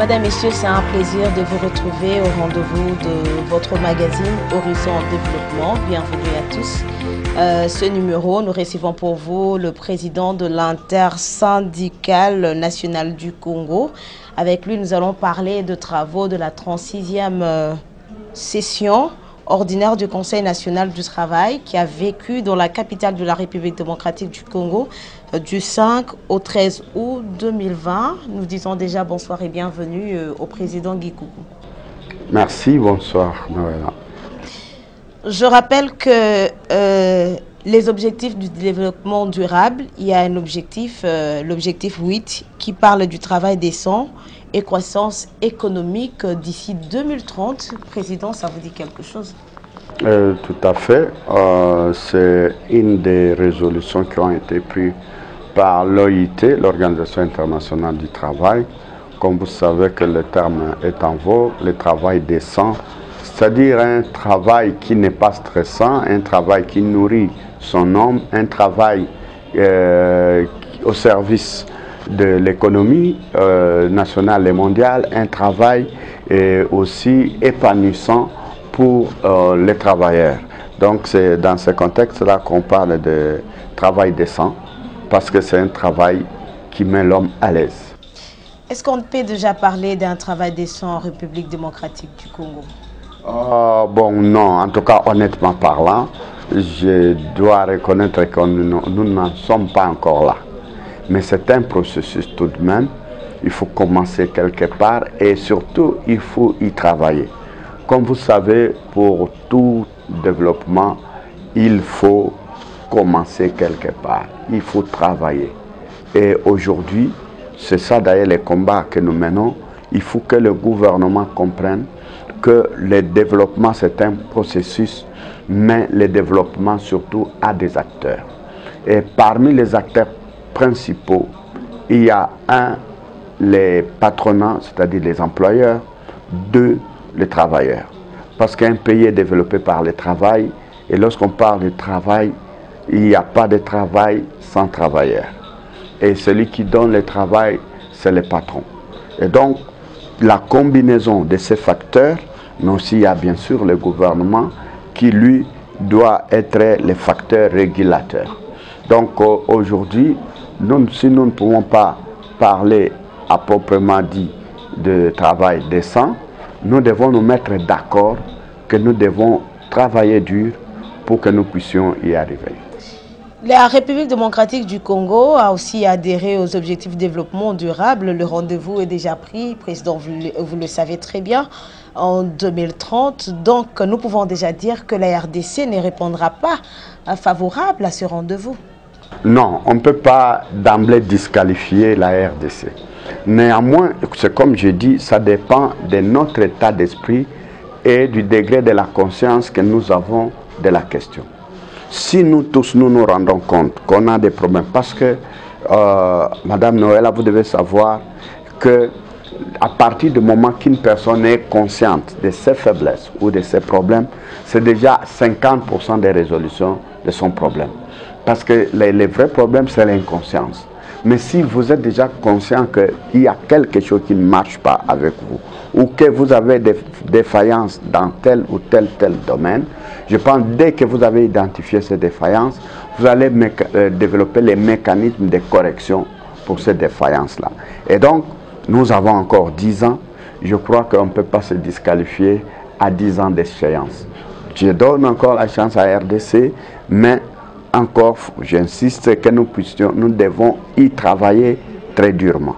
Madame, Messieurs, c'est un plaisir de vous retrouver au rendez-vous de votre magazine Horizon Développement. Bienvenue à tous. Ce numéro, nous recevons pour vous le président de l'intersyndicale nationale du Congo. Avec lui, nous allons parler de travaux de la 36e session ordinaire du Conseil national du travail qui a vécu dans la capitale de la République démocratique du Congo du 5 au 13 août 2020. Nous disons déjà bonsoir et bienvenue au président Guy Coucou. Merci, bonsoir Noëlla. Je rappelle que les objectifs du développement durable, il y a un objectif, l'objectif 8, qui parle du travail décent et croissance économique d'ici 2030. Président, ça vous dit quelque chose? Tout à fait. C'est une des résolutions qui ont été prises par l'OIT, l'Organisation internationale du travail. Comme vous savez que le terme est en vogue, le travail décent, c'est-à-dire un travail qui n'est pas stressant, un travail qui nourrit son homme, un travail au service de l'économie nationale et mondiale, un travail aussi épanouissant pour les travailleurs. Donc c'est dans ce contexte-là qu'on parle de travail décent, parce que c'est un travail qui met l'homme à l'aise. Est-ce qu'on peut déjà parler d'un travail décent en République démocratique du Congo? Bon, non, en tout cas, honnêtement parlant, je dois reconnaître que nous n'en sommes pas encore là. Mais c'est un processus tout de même. Il faut commencer quelque part et surtout, il faut y travailler. Comme vous savez, pour tout développement, il faut commencer quelque part. Il faut travailler. Et aujourd'hui, c'est ça d'ailleurs les combats que nous menons. Il faut que le gouvernement comprenne que le développement, c'est un processus, mais le développement surtout a des acteurs. Et parmi les acteurs principaux, il y a un, les patronats, c'est-à-dire les employeurs, deux, les travailleurs. Parce qu'un pays est développé par le travail, et lorsqu'on parle de travail, il n'y a pas de travail sans travailleurs. Et celui qui donne le travail, c'est le patron. Et donc, la combinaison de ces facteurs, mais aussi il y a bien sûr le gouvernement qui, lui, doit être le facteur régulateur. Donc, aujourd'hui, si nous ne pouvons pas parler à proprement dit de travail décent, nous devons nous mettre d'accord que nous devons travailler dur pour que nous puissions y arriver. La République démocratique du Congo a aussi adhéré aux objectifs de développement durable. Le rendez-vous est déjà pris, Président, vous le savez très bien, en 2030. Donc, nous pouvons déjà dire que la RDC ne répondra pas favorable à ce rendez-vous. Non, on ne peut pas d'emblée disqualifier la RDC. Néanmoins, c'est comme je dis, ça dépend de notre état d'esprit et du degré de la conscience que nous avons de la question. Si nous tous nous rendons compte qu'on a des problèmes, parce que, Madame Noëlla, vous devez savoir que à partir du moment qu'une personne est consciente de ses faiblesses ou de ses problèmes, c'est déjà 50% des résolutions de son problème. Parce que les vrais problèmes, c'est l'inconscience. Mais si vous êtes déjà conscient qu'il y a quelque chose qui ne marche pas avec vous, ou que vous avez des défaillances dans tel ou tel domaine, je pense que dès que vous avez identifié ces défaillances, vous allez développer les mécanismes de correction pour ces défaillances-là. Et donc, nous avons encore 10 ans. Je crois qu'on ne peut pas se disqualifier à 10 ans d'échéance. Je donne encore la chance à RDC, mais encore, j'insiste que nous devons y travailler très durement.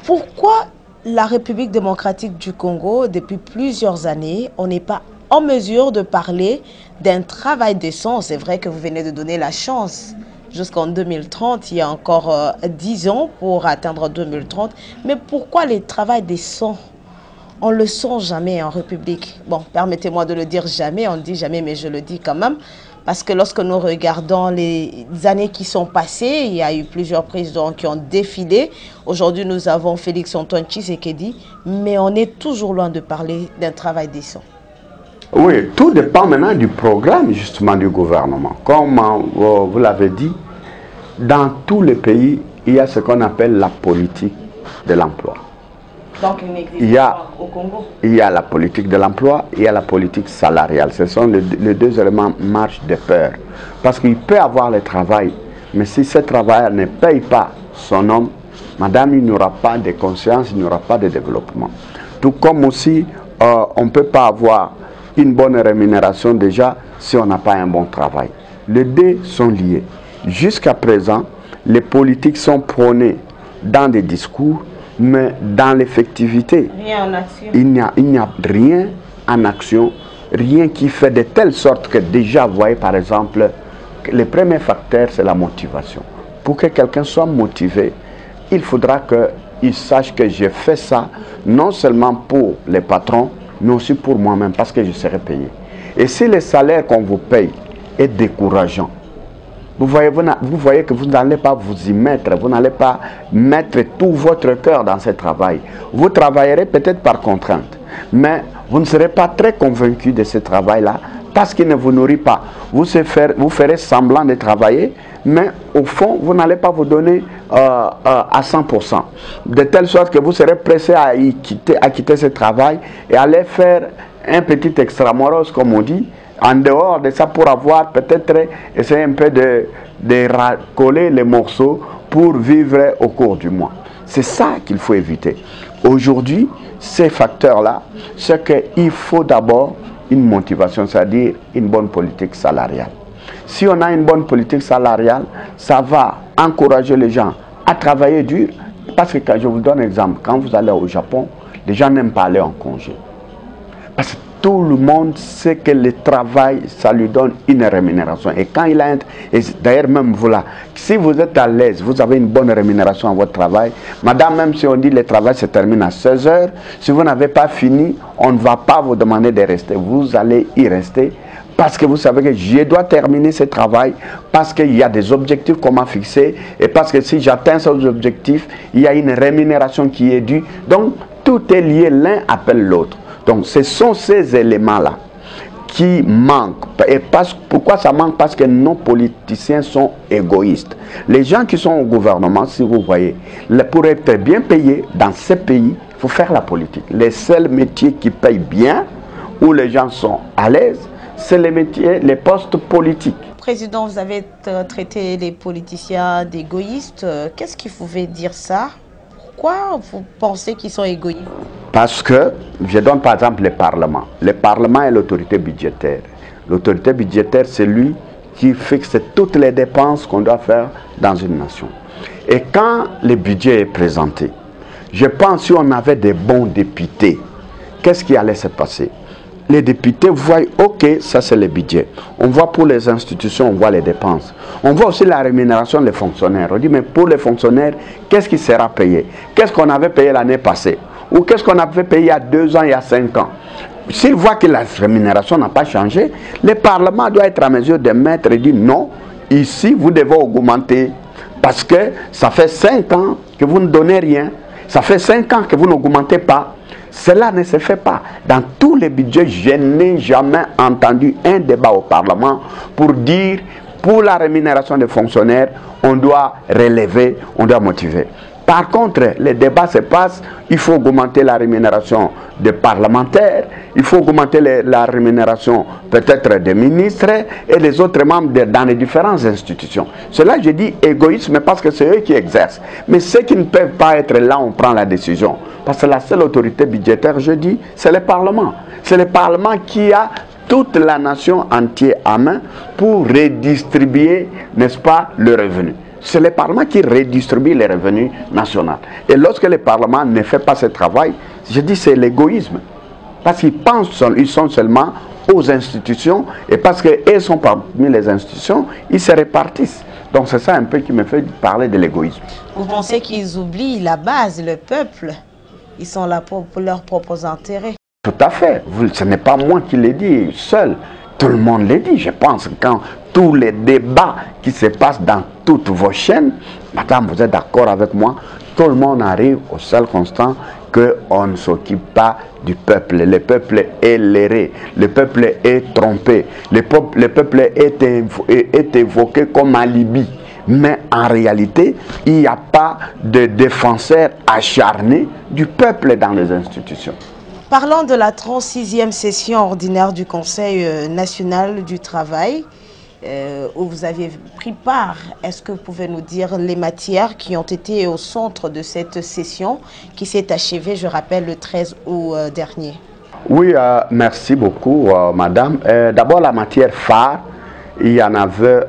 Pourquoi la République démocratique du Congo, depuis plusieurs années, on n'est pas en mesure de parler d'un travail décent? C'est vrai que vous venez de donner la chance jusqu'en 2030, il y a encore 10 ans pour atteindre 2030. Mais pourquoi le travail décent? On ne le sent jamais en République. Bon, permettez-moi de le dire jamais, on dit jamais, mais je le dis quand même. Parce que lorsque nous regardons les années qui sont passées, il y a eu plusieurs présidents qui ont défilé. Aujourd'hui, nous avons Félix-Antoine Tshisekedi, mais on est toujours loin de parler d'un travail décent. Oui, tout dépend maintenant du programme justement du gouvernement. Comme vous l'avez dit, dans tous les pays, il y a ce qu'on appelle la politique de l'emploi. Donc il n'existe pas au Congo. Il y a la politique de l'emploi, il y a la politique salariale. Ce sont les deux éléments marche de pair. Parce qu'il peut avoir le travail, mais si ce travailleur ne paye pas son homme, madame, il n'y aura pas de conscience, il n'y aura pas de développement. Tout comme aussi, on ne peut pas avoir une bonne rémunération déjà si on n'a pas un bon travail. Les deux sont liés. Jusqu'à présent, les politiques sont prônées dans des discours, mais dans l'effectivité, il n'y a rien en action, rien qui fait de telle sorte que déjà, vous voyez par exemple, le premier facteur, c'est la motivation. Pour que quelqu'un soit motivé, il faudra qu'il sache que j'ai fait ça, non seulement pour les patrons, mais aussi pour moi-même, parce que je serai payé. Et si le salaire qu'on vous paye est décourageant, vous voyez que vous n'allez pas vous y mettre, vous n'allez pas mettre tout votre cœur dans ce travail. Vous travaillerez peut-être par contrainte, mais vous ne serez pas très convaincu de ce travail-là parce qu'il ne vous nourrit pas. Vous ferez semblant de travailler, mais au fond, vous n'allez pas vous donner à 100%. De telle sorte que vous serez pressé à quitter ce travail et aller faire un petit extramuros, comme on dit, en dehors de ça, pour avoir peut-être essayé un peu de recoller les morceaux pour vivre au cours du mois. C'est ça qu'il faut éviter. Aujourd'hui, ces facteurs-là, c'est qu'il faut d'abord une motivation, c'est-à-dire une bonne politique salariale. Si on a une bonne politique salariale, ça va encourager les gens à travailler dur. Parce que je vous donne un exemple, quand vous allez au Japon, les gens n'aiment pas aller en congé. Parce que tout le monde sait que le travail, ça lui donne une rémunération. Et quand il a et d'ailleurs même vous là, si vous êtes à l'aise, vous avez une bonne rémunération à votre travail, madame, même si on dit que le travail se termine à 16 h, si vous n'avez pas fini, on ne va pas vous demander de rester. Vous allez y rester parce que vous savez que je dois terminer ce travail, parce qu'il y a des objectifs qu'on m'a fixés, et parce que si j'atteins ces objectifs, il y a une rémunération qui est due. Donc, tout est lié, l'un appelle l'autre. Donc, ce sont ces éléments-là qui manquent. Et pourquoi ça manque? Parce que nos politiciens sont égoïstes. Les gens qui sont au gouvernement, si vous voyez, pour être bien payés dans ces pays, il faut faire la politique. Les seuls métiers qui payent bien, où les gens sont à l'aise, c'est les métiers, les postes politiques. Président, vous avez traité les politiciens d'égoïstes. Qu'est-ce qui pouvait dire ça? Pourquoi vous pensez qu'ils sont égoïstes? Parce que, je donne par exemple le Parlement. Le Parlement est l'autorité budgétaire. L'autorité budgétaire, c'est lui qui fixe toutes les dépenses qu'on doit faire dans une nation. Et quand le budget est présenté, je pense si on avait des bons députés, qu'est-ce qui allait se passer? Les députés voient, ok, ça c'est le budget. On voit pour les institutions, on voit les dépenses. On voit aussi la rémunération des fonctionnaires. On dit, mais pour les fonctionnaires, qu'est-ce qui sera payé? Qu'est-ce qu'on avait payé l'année passée? Ou qu'est-ce qu'on avait payé il y a 2 ans, il y a 5 ans? S'ils voient que la rémunération n'a pas changé, le Parlement doit être en mesure de mettre et dire, non, ici vous devez augmenter. Parce que ça fait 5 ans que vous ne donnez rien. Ça fait 5 ans que vous n'augmentez pas. Cela ne se fait pas. Dans tous les budgets, je n'ai jamais entendu un débat au Parlement pour dire, pour la rémunération des fonctionnaires, on doit relever, on doit motiver. Par contre, les débats se passent, il faut augmenter la rémunération des parlementaires, il faut augmenter la rémunération peut-être des ministres et des autres membres dans les différentes institutions. Cela, je dis égoïsme parce que c'est eux qui exercent. Mais ceux qui ne peuvent pas être là, on prend la décision. Parce que la seule autorité budgétaire, je dis, c'est le Parlement. C'est le Parlement qui a toute la nation entière à main pour redistribuer, n'est-ce pas, le revenu. C'est le Parlement qui redistribue les revenus nationaux. Et lorsque le Parlement ne fait pas ce travail, je dis c'est l'égoïsme. Parce qu'ils pensent, ils sont seulement aux institutions, et parce qu'elles sont parmi les institutions, ils se répartissent. Donc c'est ça un peu qui me fait parler de l'égoïsme. Vous pensez qu'ils oublient la base, le peuple? Ils sont là pour leurs propres intérêts. Tout à fait. Ce n'est pas moi qui l'ai dit seul. Tout le monde l'a dit. Je pense quand tous les débats qui se passent dans toutes vos chaînes, madame, vous êtes d'accord avec moi, tout le monde arrive au seul constant qu'on ne s'occupe pas du peuple. Le peuple est léré, le peuple est trompé, le peuple est évoqué comme alibi. Mais en réalité, il n'y a pas de défenseurs acharnés du peuple dans les institutions. Parlons de la 36e session ordinaire du Conseil national du travail, où vous avez pris part. Est-ce que vous pouvez nous dire les matières qui ont été au centre de cette session qui s'est achevée, je rappelle, le 13 août dernier? Oui, merci beaucoup, madame. D'abord, la matière phare, il y en avait,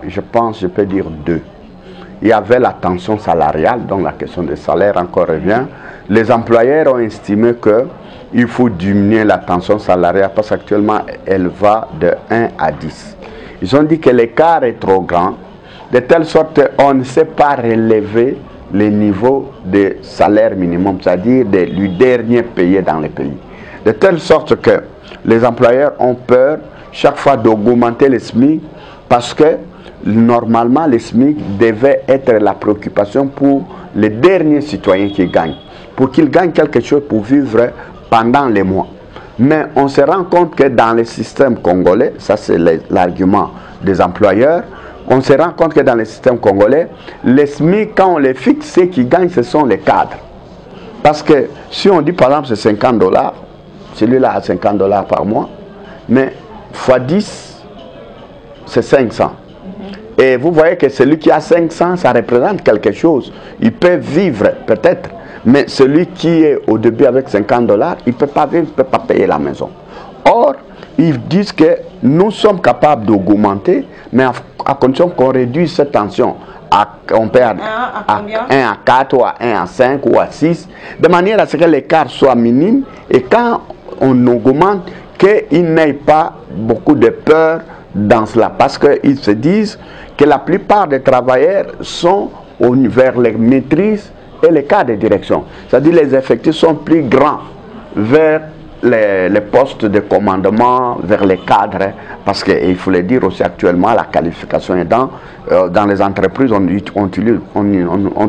je pense, je peux dire deux. Il y avait la tension salariale, donc la question des salaires encore revient. Les employeurs ont estimé qu'il faut diminuer la tension salariale parce qu'actuellement, elle va de 1 à 10. Ils ont dit que l'écart est trop grand, de telle sorte qu'on ne sait pas relever les niveaux de salaire minimum, c'est-à-dire du dernier payé dans les pays. De telle sorte que les employeurs ont peur chaque fois d'augmenter le SMIC parce que normalement le SMIC devait être la préoccupation pour les derniers citoyens qui gagnent, pour qu'ils gagnent quelque chose pour vivre pendant les mois. Mais on se rend compte que dans le système congolais, ça c'est l'argument des employeurs, on se rend compte que dans le système congolais, les SMIC, quand on les fixe, ceux qui gagnent, ce sont les cadres. Parce que si on dit par exemple c'est 50 $, celui-là a 50 $ par mois, mais x 10, c'est 500. Et vous voyez que celui qui a 500, ça représente quelque chose. Il peut vivre peut-être, mais celui qui est au début avec 50 $, il ne peut pas vivre, il ne peut pas payer la maison. Or, ils disent que nous sommes capables d'augmenter, mais à condition qu'on réduise cette tension. On perd à 1 à 4 ou à 1 à 5 ou à 6, de manière à ce que l'écart soit minime et quand on augmente, qu'il n'ait pas beaucoup de peur dans cela. Parce qu'ils se disent que la plupart des travailleurs sont vers les maîtrises et les cadres de direction. C'est-à-dire les effectifs sont plus grands vers les postes de commandement, vers les cadres, parce qu'il faut le dire aussi actuellement, la qualification est dans les entreprises, on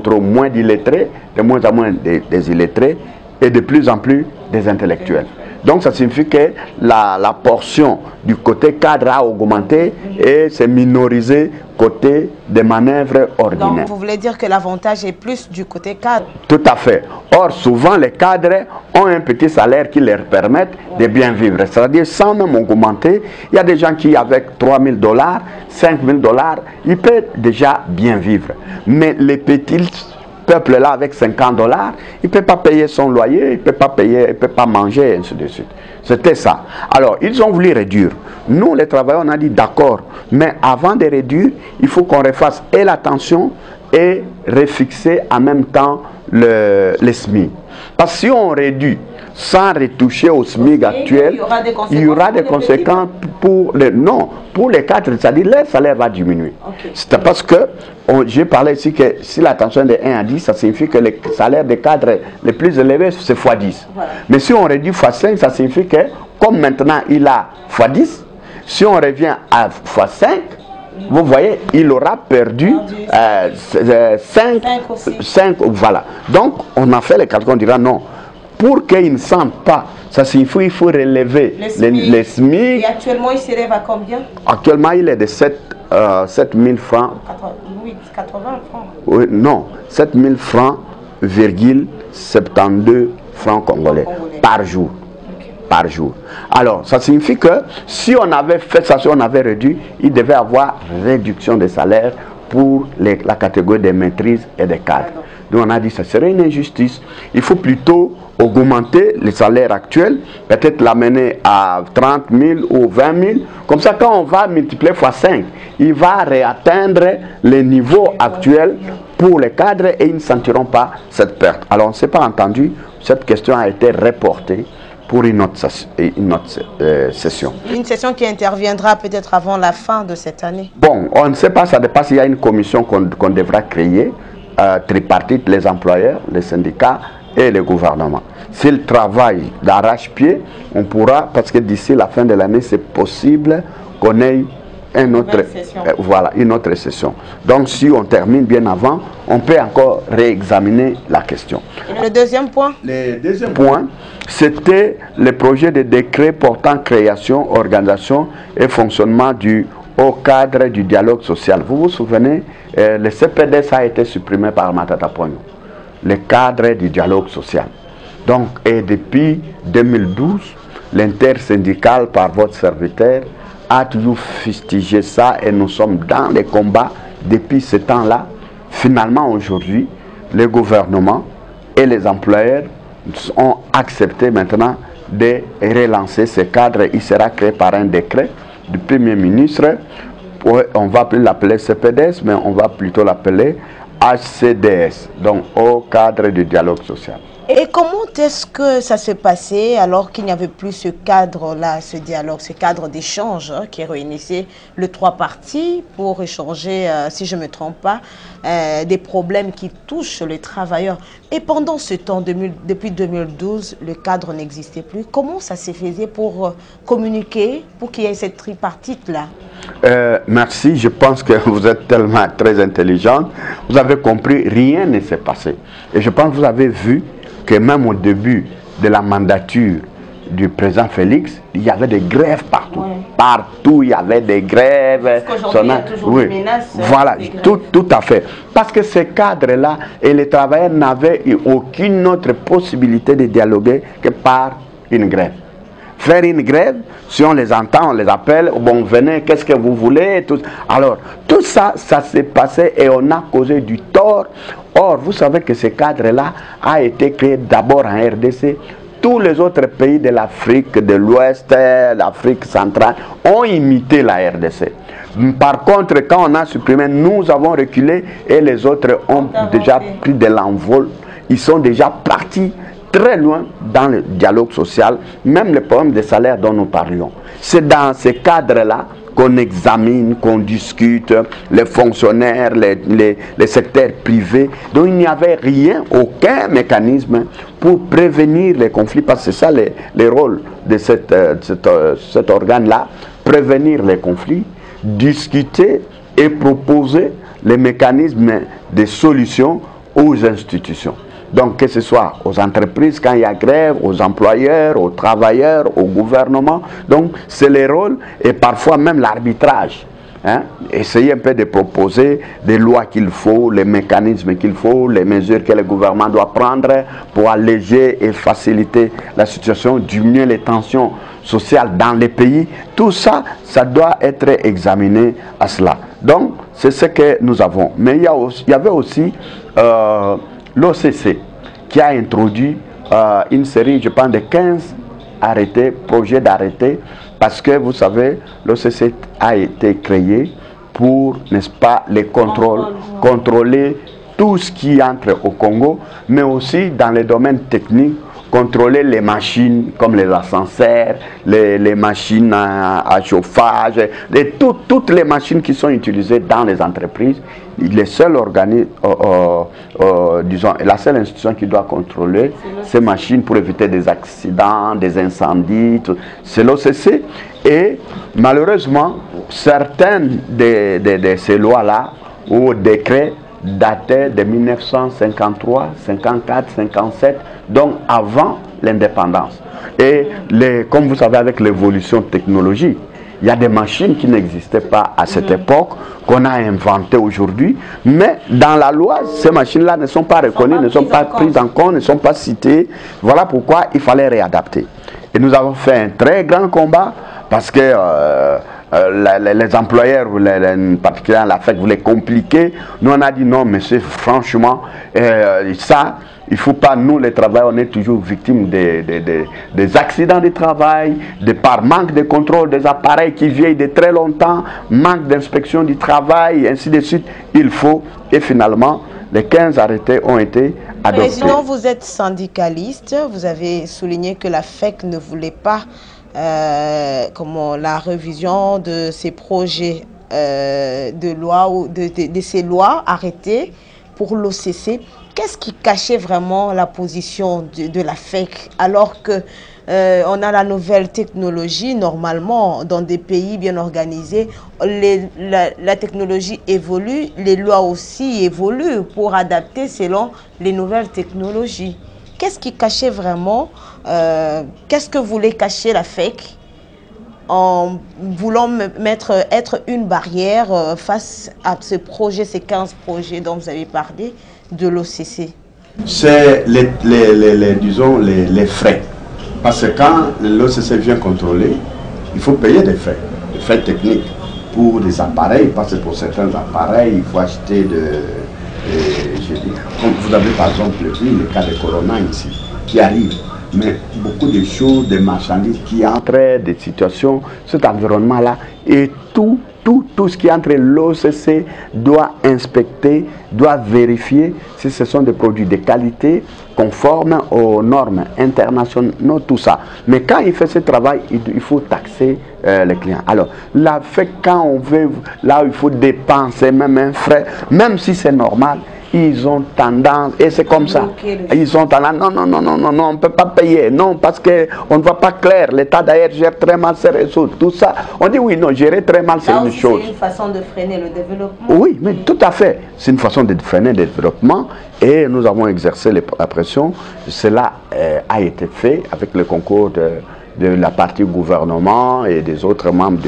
trouve moins d'illettrés, de moins en moins des illettrés, et de plus en plus des intellectuels. Donc ça signifie que la portion du côté cadre a augmenté et c'est minorisé côté des manœuvres ordinaires. Donc vous voulez dire que l'avantage est plus du côté cadre? Tout à fait. Or souvent les cadres ont un petit salaire qui leur permet de bien vivre. C'est-à-dire sans même augmenter, il y a des gens qui avec 3 000 $, 5 000 $, ils peuvent déjà bien vivre. Mais les petits peuple là avec 50 $, il ne peut pas payer son loyer, il ne peut pas payer, il ne peut pas manger, et ainsi de suite. C'était ça. Alors, ils ont voulu réduire. Nous, les travailleurs, on a dit d'accord, mais avant de réduire, il faut qu'on refasse et la tension et refixer en même temps le SMIC. Parce que si on réduit sans retoucher au SMIC actuel, il y aura des conséquences pour les cadres, c'est-à-dire leur salaire va diminuer. C'est parce que j'ai parlé ici que si la tension est de 1 à 10, ça signifie que les salaires des cadres les plus élevés, c'est x 10. Voilà. Mais si on réduit x 5, ça signifie que comme maintenant il a x 10, si on revient à x 5, vous voyez, il aura perdu 5, voilà. Donc, on a fait les calculs, on dira non. Pour qu'ils ne sentent pas, ça signifie qu'il faut relever les SMIC. Et actuellement, il s'élève à combien? Actuellement, il est de 7 000 francs. Oui, 80 francs. Oui, non, 7 000 francs, 72 francs congolais par jour. Par jour. Alors, ça signifie que si on avait fait ça, si on avait réduit, il devait avoir réduction des salaires pour la catégorie des maîtrises et des cadres. Donc on a dit que ça serait une injustice. Il faut plutôt augmenter les salaires actuels, peut-être l'amener à 30 000 ou 20 000. Comme ça, quand on va multiplier x 5, il va réatteindre les niveaux actuels pour les cadres et ils ne sentiront pas cette perte. Alors on ne s'est pas entendu, cette question a été reportée pour une autre session. Une session qui interviendra peut-être avant la fin de cette année. Bon, on ne sait pas, ça dépend s'il y a une commission qu'on devra créer, tripartite, les employeurs, les syndicats et le gouvernement. S'ils travaillent d'arrache-pied, on pourra, parce que d'ici la fin de l'année, c'est possible qu'on ait une autre session. Donc si on termine bien avant, on peut encore réexaminer la question. Et le deuxième point? Le deuxième point, c'était le projet de décret portant création, organisation et fonctionnement du au cadre du dialogue social. Vous vous souvenez, le CPDS a été supprimé par Matata Ponyo, le cadre du dialogue social. Donc, et depuis 2012, l'intersyndical par votre serviteur a toujours fustigé ça et nous sommes dans les combats depuis ce temps-là. Finalement, aujourd'hui, le gouvernement et les employeurs ont accepté maintenant de relancer ce cadre. Il sera créé par un décret du Premier ministre. On ne va plus l'appeler CPDS, mais on va plutôt l'appeler HCDS, donc au cadre du dialogue social. Et comment est-ce que ça s'est passé alors qu'il n'y avait plus ce cadre-là, ce dialogue, ce cadre d'échange qui réunissait les trois parties pour échanger, si je ne me trompe pas, des problèmes qui touchent les travailleurs. Et pendant ce temps, depuis 2012, le cadre n'existait plus. Comment ça se faisait pour communiquer, pour qu'il y ait cette tripartite-là? Merci, je pense que vous êtes tellement très intelligente. Vous avez compris, rien ne s'est passé. Et je pense que vous avez vu que même au début de la mandature du président Félix, il y avait des grèves partout. Ouais. Partout, il y avait des grèves. Parce qu'aujourd'hui, il y a toujours des menaces. Voilà, tout à fait. Parce que ces cadres-là et les travailleurs n'avaient aucune autre possibilité de dialoguer que par une grève. Faire une grève, si on les entend, on les appelle, bon, venez, qu'est-ce que vous voulez tout. Alors, tout ça, ça s'est passé et on a causé du tort. Or, vous savez que ce cadre-là a été créé d'abord en RDC. Tous les autres pays de l'Afrique de l'Ouest, l'Afrique centrale, ont imité la RDC. Par contre, quand on a supprimé, nous avons reculé et les autres ont déjà pris de l'envol. Ils sont déjà partis très loin dans le dialogue social, même le problème des salaires dont nous parlions. C'est dans ce cadre-là qu'on examine, qu'on discute, les fonctionnaires, les secteurs privés. Donc il n'y avait rien, aucun mécanisme pour prévenir les conflits, parce que c'est ça le rôle de cet organe-là, prévenir les conflits, discuter et proposer les mécanismes de solution aux institutions. Donc que ce soit aux entreprises quand il y a grève, aux employeurs, aux travailleurs, au gouvernement. Donc c'est le rôle et parfois même l'arbitrage. Hein? Essayer un peu de proposer des lois qu'il faut, les mécanismes qu'il faut, les mesures que le gouvernement doit prendre pour alléger et faciliter la situation, diminuer les tensions sociales dans les pays. Tout ça, ça doit être examiné à cela. Donc c'est ce que nous avons. Mais il y avait aussi l'OCC qui a introduit une série, je pense, de 15 arrêtés, projets d'arrêtés, parce que vous savez, l'OCC a été créé pour, n'est-ce pas, les contrôles, contrôler tout ce qui entre au Congo, mais aussi dans les domaines techniques, contrôler les machines comme les ascenseurs, les machines à chauffage, toutes les machines qui sont utilisées dans les entreprises. Les seuls organismes, disons, la seule institution qui doit contrôler ces machines pour éviter des accidents, des incendies, c'est l'OCC. Et malheureusement, certaines de ces lois-là ou décrets dataient de 1953, 54, 57, donc avant l'indépendance. Et comme vous savez, avec l'évolution technologique, il y a des machines qui n'existaient pas à cette époque, qu'on a inventées aujourd'hui, mais dans la loi, ces machines-là ne sont pas reconnues, ne sont pas prises en compte, ne sont pas citées. Voilà pourquoi il fallait réadapter. Et nous avons fait un très grand combat parce que les employeurs, particulièrement la FEC, voulaient compliquer. Nous, on a dit non, monsieur, franchement, ça, il ne faut pas, nous les travailleurs, on est toujours victimes des accidents de travail, par manque de contrôle des appareils qui vieillent de très longtemps, manque d'inspection du travail, ainsi de suite. Il faut, et finalement, les 15 arrêtés ont été adoptés. Président, vous êtes syndicaliste, vous avez souligné que la FEC ne voulait pas la révision de ces projets de loi ou de ces lois arrêtées pour l'OCC. Qu'est-ce qui cachait vraiment la position de la FEC alors que on a la nouvelle technologie? Normalement, dans des pays bien organisés, la technologie évolue, les lois aussi évoluent pour adapter selon les nouvelles technologies. Qu'est-ce qui cachait vraiment, qu'est-ce que voulait cacher la FEC en voulant être une barrière face à ce projet, ces 15 projets dont vous avez parlé de l'OCC? C'est disons les frais. Parce que quand l'OCC vient contrôler, il faut payer des frais techniques pour des appareils, parce que pour certains appareils, il faut acheter je dis, comme vous avez par exemple vu le cas de Corona ici, qui arrive, mais beaucoup de choses, des marchandises qui entrent, des situations, cet environnement-là, et tout ce qui entre l'OCC doit inspecter, doit vérifier si ce sont des produits de qualité conformes aux normes internationales, tout ça. Mais quand il fait ce travail, il faut taxer les clients. Alors, là, quand on veut, là où il faut dépenser même un frais, même si c'est normal, ils ont tendance, et c'est comme ça, ils ont tendance, non, on ne peut pas payer, non, parce qu'on ne voit pas clair, l'État d'ailleurs gère très mal ses ressources, tout ça. On dit oui, non, gérer très mal, c'est une chose. C'est une façon de freiner le développement. Oui, mais tout à fait, c'est une façon de freiner le développement, et nous avons exercé la pression. Cela a été fait avec le concours de la partie gouvernement et des autres membres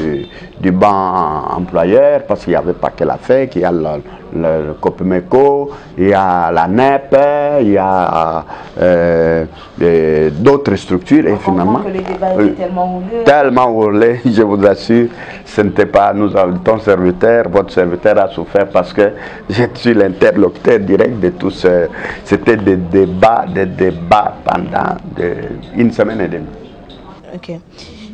du banc employeur, parce qu'il n'y avait pas que la FEC, il y a le COPMECO, il y a la NEP, il y a d'autres structures. Et finalement, que les débats étaient tellement roulés, je vous assure, ce n'était pas ton serviteur, votre serviteur a souffert parce que je suis l'interlocuteur direct de tous. C'était des débats pendant une semaine et demie. Ok.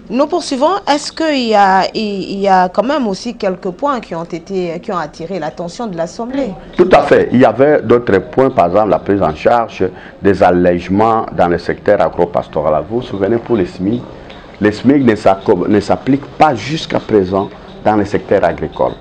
Nous poursuivons. Est-ce qu'il y a quand même aussi quelques points qui ont attiré l'attention de l'Assemblée? Tout à fait. Il y avait d'autres points, par exemple la prise en charge des allègements dans le secteur agro-pastoral. Vous vous souvenez, pour les SMIC ne s'appliquent pas jusqu'à présent dans le secteur agricole.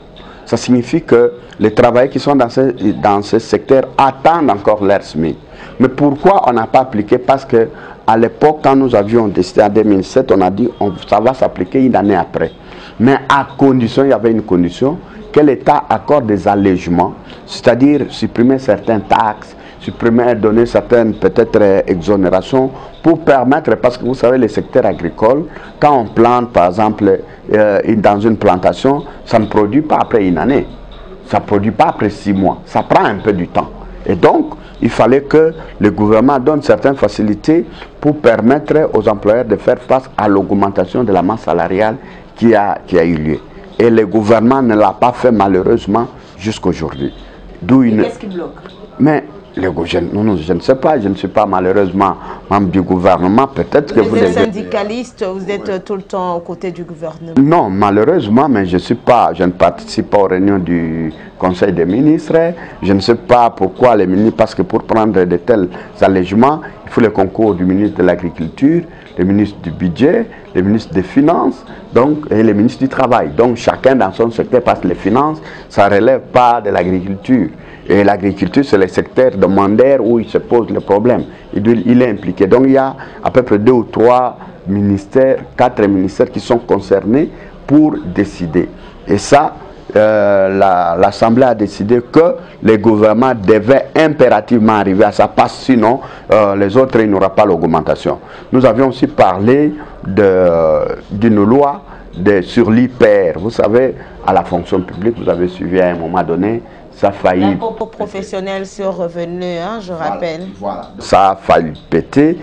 Ça signifie que les travailleurs qui sont dans ce secteur attendent encore leur SMIC. Mais pourquoi on n'a pas appliqué? Parce que à l'époque, quand nous avions décidé en 2007, on a dit ça va s'appliquer une année après. Mais à condition, il y avait une condition, que l'État accorde des allègements, c'est-à-dire supprimer certaines taxes, donner certaines peut-être exonérations pour permettre, parce que vous savez, le secteur agricole, quand on plante par exemple dans une plantation, ça ne produit pas après une année, ça ne produit pas après 6 mois, ça prend un peu du temps. Et donc, il fallait que le gouvernement donne certaines facilités pour permettre aux employeurs de faire face à l'augmentation de la masse salariale qui a eu lieu. Et le gouvernement ne l'a pas fait malheureusement jusqu'à aujourd'hui. Qu'est-ce qui bloque? Mais je ne sais pas, je ne suis pas malheureusement membre du gouvernement. Peut-être que vous êtes syndicaliste, vous êtes tout le temps aux côtés du gouvernement. Non, malheureusement, mais je ne participe pas aux réunions du Conseil des ministres. Je ne sais pas pourquoi les ministres, parce que pour prendre de tels allègements, il faut le concours du ministre de l'Agriculture, le ministre du Budget, le ministre des Finances et le ministre du Travail. Donc chacun dans son secteur, parce que les finances, ça ne relève pas de l'agriculture. Et l'agriculture, c'est le secteur demandaire où il se pose le problème. Il est impliqué. Donc il y a à peu près 2 ou 3 ministères, 4 ministères qui sont concernés pour décider. Et ça, l'Assemblée a décidé que le gouvernement devait impérativement arriver à ça, parce que sinon, les autres, il n'y aura pas l'augmentation. Nous avions aussi parlé d'une loi sur l'IPR. Vous savez, à la fonction publique, vous avez suivi à un moment donné, ça a failli... L'impôt professionnel sur revenu, hein, je rappelle. Voilà. Ça a failli péter.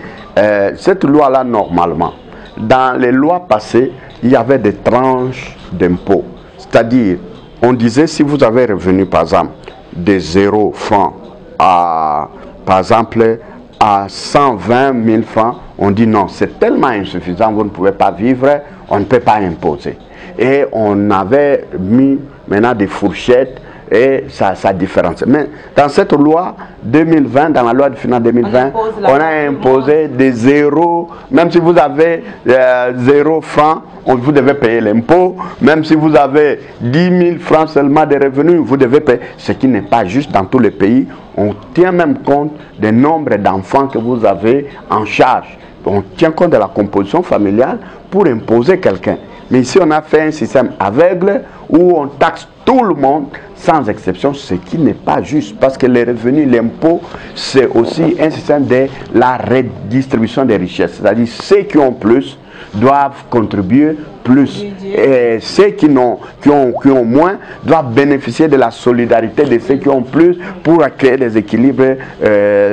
Cette loi-là, normalement, dans les lois passées, il y avait des tranches d'impôts. C'est-à-dire, on disait, si vous avez revenu, par exemple, de 0 francs à, par exemple, à 120 000 francs, on dit non, c'est tellement insuffisant, vous ne pouvez pas vivre, on ne peut pas imposer. Et on avait mis maintenant des fourchettes et ça différence. Mais dans cette loi 2020, dans la loi de finances 2020, on a imposé des 0, même si vous avez 0 francs, vous devez payer l'impôt. Même si vous avez 10 000 francs seulement de revenus, vous devez payer. Ce qui n'est pas juste dans tous les pays. On tient même compte du nombre d'enfants que vous avez en charge. On tient compte de la composition familiale pour imposer quelqu'un. Mais ici, on a fait un système aveugle où on taxe tout le monde sans exception, ce qui n'est pas juste. Parce que les revenus, l'impôt, c'est aussi un système de la redistribution des richesses. C'est-à-dire ceux qui ont plus doivent contribuer plus. Et ceux qui ont moins doivent bénéficier de la solidarité de ceux qui ont plus pour créer des équilibres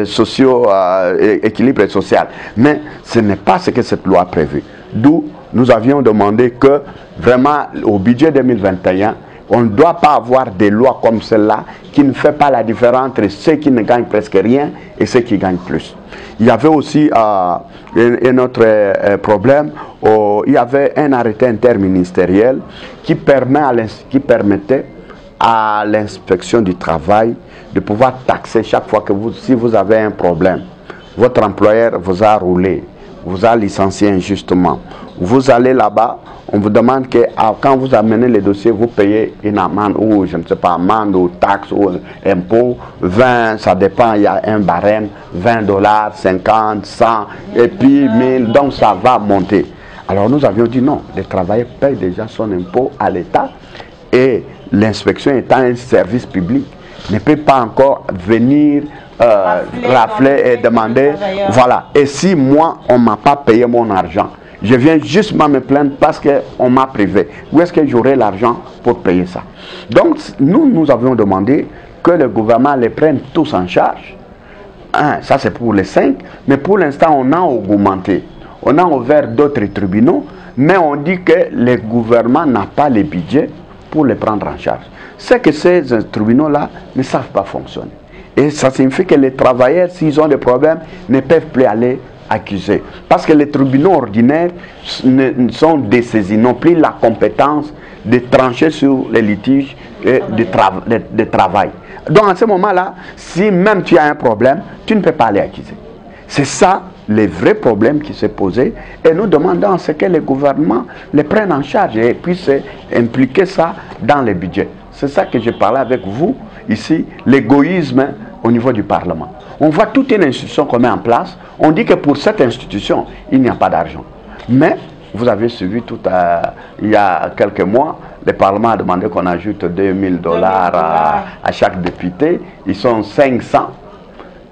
sociaux, équilibres sociaux. Mais ce n'est pas ce que cette loi a prévu. D'où nous avions demandé que vraiment au budget 2021, on ne doit pas avoir des lois comme celle-là qui ne fait pas la différence entre ceux qui ne gagnent presque rien et ceux qui gagnent plus. Il y avait aussi un autre problème, il y avait un arrêté interministériel qui permettait à l'inspection du travail de pouvoir taxer chaque fois que si vous avez un problème, votre employeur vous a roulé, vous a licencié injustement, vous allez là-bas, on vous demande que quand vous amenez les dossiers, vous payez une amende ou je ne sais pas, amende ou taxe ou impôt, 20, ça dépend, il y a un barème, $20, 50, 100 et puis 1000, donc ça va monter. Alors nous avions dit non, les travailleurs payent déjà son impôt à l'État et l'inspection étant un service public ne peut pas encore venir rafler et demander, voilà, et si moi on ne m'a pas payé mon argent, je viens justement me plaindre parce qu'on m'a privé. Où est-ce que j'aurai l'argent pour payer ça? Donc, nous avions demandé que le gouvernement les prenne tous en charge. Ça, c'est pour les 5. Mais pour l'instant, on a augmenté. On a ouvert d'autres tribunaux. Mais on dit que le gouvernement n'a pas les budgets pour les prendre en charge. C'est que ces tribunaux-là ne savent pas fonctionner. Et ça signifie que les travailleurs, s'ils ont des problèmes, ne peuvent plus aller accusés. Parce que les tribunaux ordinaires sont dessaisis, n'ont plus la compétence de trancher sur les litiges de travail. Donc à ce moment-là, si même tu as un problème, tu ne peux pas aller accuser. C'est ça le vrai problème qui s'est posé et nous demandons à ce que les gouvernements les prennent en charge et puissent impliquer ça dans les budgets. C'est ça que je parlais avec vous ici, l'égoïsme au niveau du Parlement. On voit toute une institution qu'on met en place. On dit que pour cette institution, il n'y a pas d'argent. Mais, vous avez suivi il y a quelques mois, le Parlement a demandé qu'on ajoute $2000 à chaque député. Ils sont 500.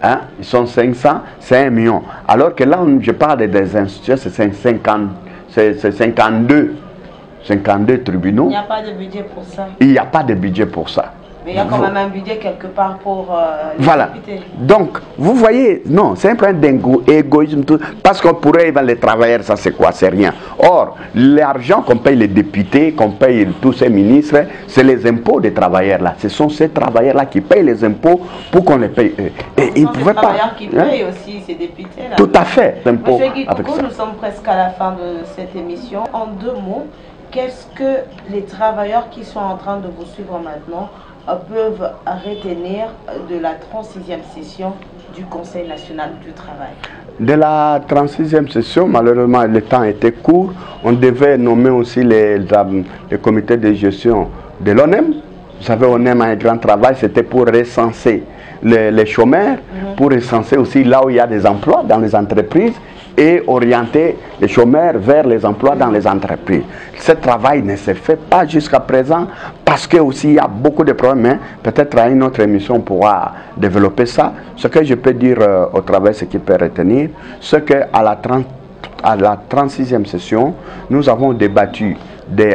Hein? Ils sont 500, c'est 1 million. Alors que là, je parle des institutions, c'est 52 tribunaux. Il n'y a pas de budget pour ça. Il n'y a pas de budget pour ça. Mais il y a quand même un budget quelque part pour les députés. Donc, vous voyez, non, c'est un problème d'égoïsme. Parce qu'on pourrait, les travailleurs, ça c'est quoi? C'est rien. Or, l'argent qu'on paye les députés, qu'on paye tous ces ministres, c'est les impôts des travailleurs là. Ce sont ces travailleurs là qui payent les impôts pour qu'on les paye eux. Et ils ne pouvaient pas. Les travailleurs qui payent aussi ces députés là. Tout à fait. Monsieur Guikoko, nous sommes presque à la fin de cette émission. En 2 mots, qu'est-ce que les travailleurs qui sont en train de vous suivre maintenant peuvent retenir de la 36e session du Conseil national du travail? De la 36e session, malheureusement, le temps était court. On devait nommer aussi les comités de gestion de l'ONEM. Vous savez, l'ONEM a un grand travail, c'était pour recenser les chômeurs, pour recenser aussi là où il y a des emplois dans les entreprises et orienter les chômeurs vers les emplois dans les entreprises. Ce travail ne se fait pas jusqu'à présent parce qu'il y a beaucoup de problèmes. Peut-être à une autre émission on pourra développer ça. Ce que je peux dire au travers, ce qui peut retenir, c'est qu'à la 36e session, nous avons débattu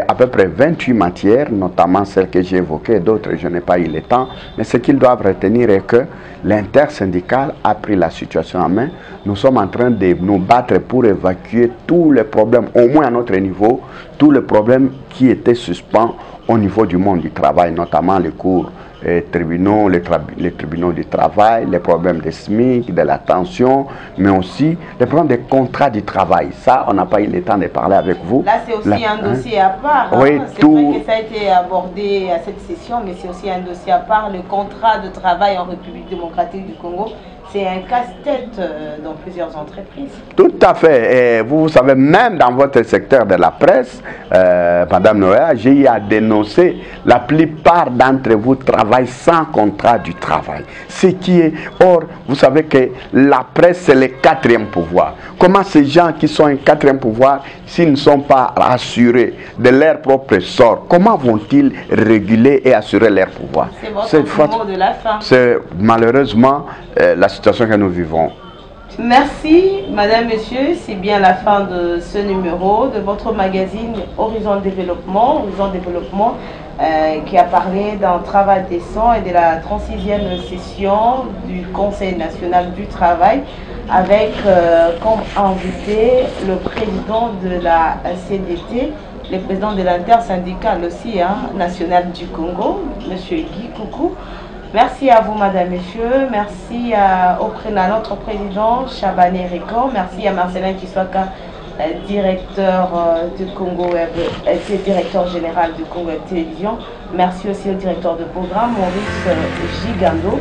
à peu près 28 matières, notamment celles que j'ai évoquées, d'autres je n'ai pas eu le temps, mais ce qu'ils doivent retenir est que l'intersyndical a pris la situation en main. Nous sommes en train de nous battre pour évacuer tous les problèmes, au moins à notre niveau, tous les problèmes qui étaient suspens au niveau du monde du travail, notamment les cours tribunaux, les tribunaux du travail, les problèmes des SMIC, de la tension, mais aussi les problèmes des contrats du travail. Ça, on n'a pas eu le temps de parler avec vous. Là, c'est aussi un dossier à part. Oui, c'est vrai que ça a été abordé à cette session, mais c'est aussi un dossier à part. Le contrat de travail en République démocratique du Congo, c'est un casse-tête dans plusieurs entreprises. Tout à fait. Et vous savez, même dans votre secteur de la presse, Madame Noël, j'ai eu à dénoncer la plupart d'entre vous travaillent sans contrat du travail. Ce qui est... Or, vous savez que la presse, c'est le 4e pouvoir. Comment ces gens qui sont un 4e pouvoir, s'ils ne sont pas assurés de leur propre sort, comment vont-ils réguler et assurer leur pouvoir? C'est votre mot de la fin. C'est malheureusement la situation que nous vivons. Merci, madame, monsieur. C'est bien la fin de ce numéro de votre magazine Horizon Développement. Horizon Développement qui a parlé d'un travail décent et de la 36e session du Conseil national du travail avec comme invité le président de la CDT, le président de l'intersyndicale aussi national du Congo, monsieur Guy Coucou. Merci à vous, madame, monsieur. Merci auprès de notre président, Chabané Rico. Merci à Marcelin Kiswaka, directeur du Congo Web, directeur général du Congo Web Télévision. Merci aussi au directeur de programme, Maurice Gigando.